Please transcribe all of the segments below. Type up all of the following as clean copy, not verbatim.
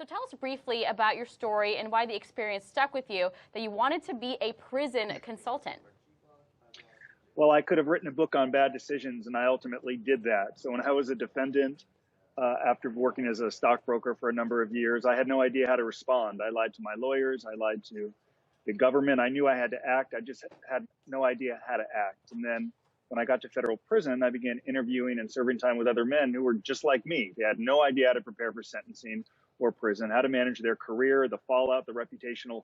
So tell us briefly about your story and why the experience stuck with you, that you wanted to be a prison consultant. Well, I could have written a book on bad decisions, and I ultimately did that. So when I was a defendant, after working as a stockbroker for a number of years, I had no idea how to respond. I lied to my lawyers. I lied to the government. I knew I had to act. I just had no idea how to act. And then when I got to federal prison, I began interviewing and serving time with other men who were just like me. They had no idea how to prepare for sentencing or prison, how to manage their career, the fallout, the reputational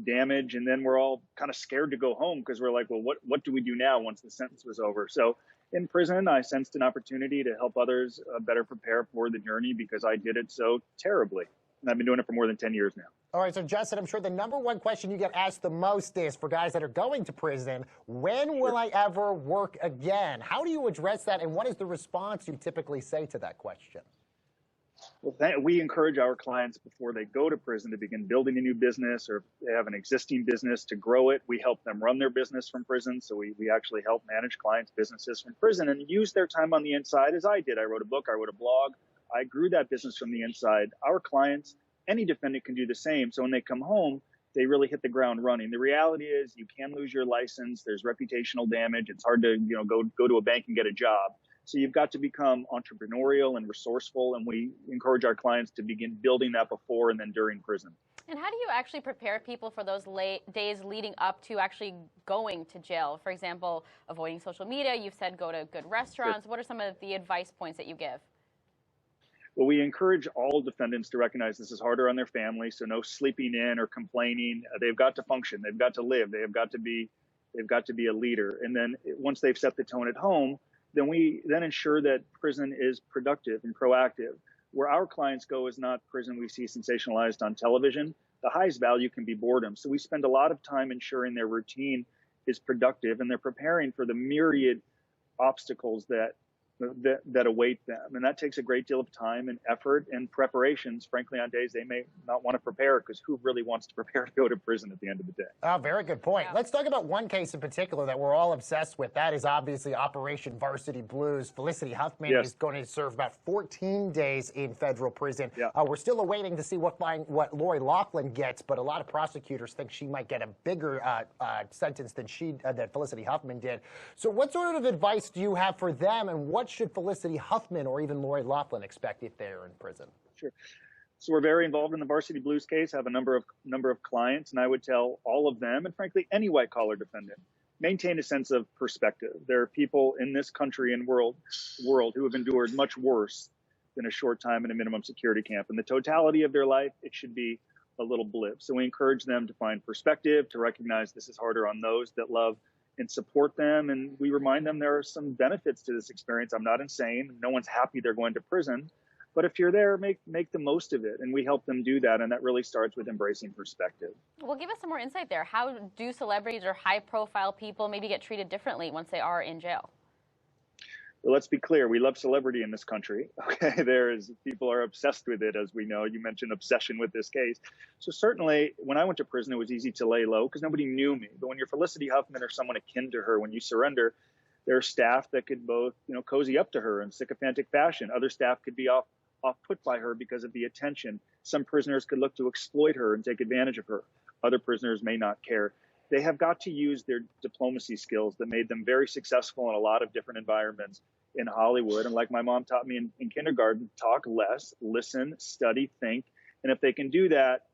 damage. And then we're all kind of scared to go home because we're like, well, what do we do now once the sentence was over? So in prison, I sensed an opportunity to help others better prepare for the journey because I did it so terribly. And I've been doing it for more than 10 years now. All right, so Justin, I'm sure the number one question you get asked the most is for guys that are going to prison, when will I ever work again? How do you address that, and what is the response you typically say to that question? Well, we encourage our clients before they go to prison to begin building a new business, or if they have an existing business to grow it. We help them run their business from prison. So we actually help manage clients' businesses from prison and use their time on the inside as I did. I wrote a book, I wrote a blog, I grew that business from the inside. Our clients, any defendant can do the same. So when they come home, they really hit the ground running. The reality is you can lose your license. There's reputational damage. It's hard to go to a bank and get a job. So you've got to become entrepreneurial and resourceful, and we encourage our clients to begin building that before and then during prison. And how do you actually prepare people for those days leading up to actually going to jail? For example, avoiding social media. You've said go to good restaurants. Sure. What are some of the advice points that you give? Well, we encourage all defendants to recognize this is harder on their family, so no sleeping in or complaining. They've got to function. They've got to live. They've got to be a leader. And then once they've set the tone at home, then we ensure that prison is productive and proactive. Where our clients go is not prison we see sensationalized on television. The highest value can be boredom. So we spend a lot of time ensuring their routine is productive and they're preparing for the myriad obstacles that await them. And that takes a great deal of time and effort and preparations, frankly, on days they may not want to prepare, because who really wants to prepare to go to prison at the end of the day? Oh, very good point. Yeah. Let's talk about one case in particular that we're all obsessed with. That is obviously Operation Varsity Blues. Felicity Huffman is going to serve about 14 days in federal prison. Yeah. We're still awaiting to see what Lori Loughlin gets, but a lot of prosecutors think she might get a bigger sentence than Felicity Huffman did. So what sort of advice do you have for them, and what should Felicity Huffman or even Lori Loughlin expect if they're in prison? Sure. So we're very involved in the Varsity Blues case. I have a number of clients, and I would tell all of them, and frankly any white collar defendant, maintain a sense of perspective. There are people in this country and world who have endured much worse than a short time in a minimum security camp. In the totality of their life, it should be a little blip. So we encourage them to find perspective, to recognize this is harder on those that love and support them. And we remind them there are some benefits to this experience. I'm not insane. No one's happy they're going to prison. But if you're there, make the most of it. And we help them do that. And that really starts with embracing perspective. Well, give us some more insight there. How do celebrities or high-profile people maybe get treated differently once they are in jail? Well, let's be clear. We love celebrity in this country. Okay, people are obsessed with it, as we know. You mentioned obsession with this case. So certainly, when I went to prison, it was easy to lay low because nobody knew me. But when you're Felicity Huffman or someone akin to her, when you surrender, there are staff that could both, cozy up to her in sycophantic fashion. Other staff could be off put by her because of the attention. Some prisoners could look to exploit her and take advantage of her. Other prisoners may not care. They have got to use their diplomacy skills that made them very successful in a lot of different environments in Hollywood. And like my mom taught me in kindergarten, talk less, listen, study, think. And if they can do that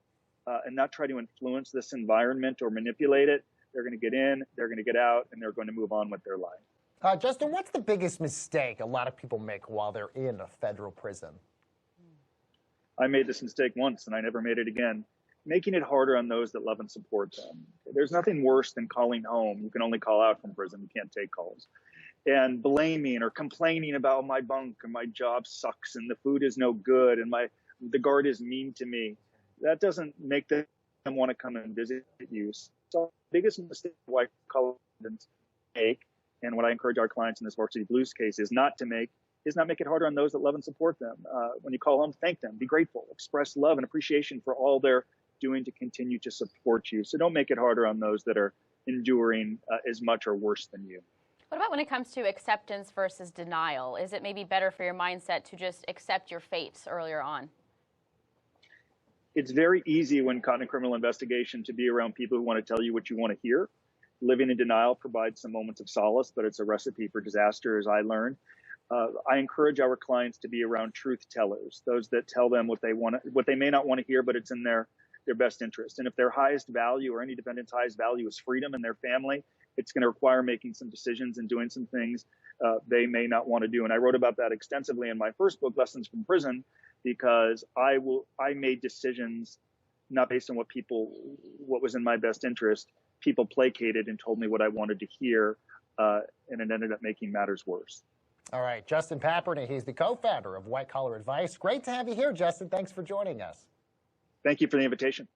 and not try to influence this environment or manipulate it, they're going to get in, they're going to get out, and they're going to move on with their life. Justin, what's the biggest mistake a lot of people make while they're in a federal prison? I made this mistake once, and I never made it again. Making it harder on those that love and support them. There's nothing worse than calling home. You can only call out from prison. You can't take calls. And blaming or complaining about my bunk and my job sucks and the food is no good and the guard is mean to me. That doesn't make them want to come and visit you. So the biggest mistake white collar defendants make, and what I encourage our clients in this Varsity Blues case is not make it harder on those that love and support them. When you call home, thank them, be grateful, express love and appreciation for all they're doing to continue to support you. So don't make it harder on those that are enduring as much or worse than you. What about when it comes to acceptance versus denial? Is it maybe better for your mindset to just accept your fates earlier on? it's very easy when caught in a criminal investigation to be around people who want to tell you what you want to hear. Living in denial provides some moments of solace, but it's a recipe for disaster, as I learned. I encourage our clients to be around truth tellers, those that tell them what they may not want to hear, but it's in their best interest. And if their highest value, or any defendant's highest value, is freedom and their family, it's going to require making some decisions and doing some things they may not want to do. And I wrote about that extensively in my first book, Lessons from Prison, because I made decisions not based on what was in my best interest. People placated and told me what I wanted to hear, and it ended up making matters worse. All right, Justin Papperny, he's the co-founder of White Collar Advice. Great to have you here, Justin. Thanks for joining us. Thank you for the invitation.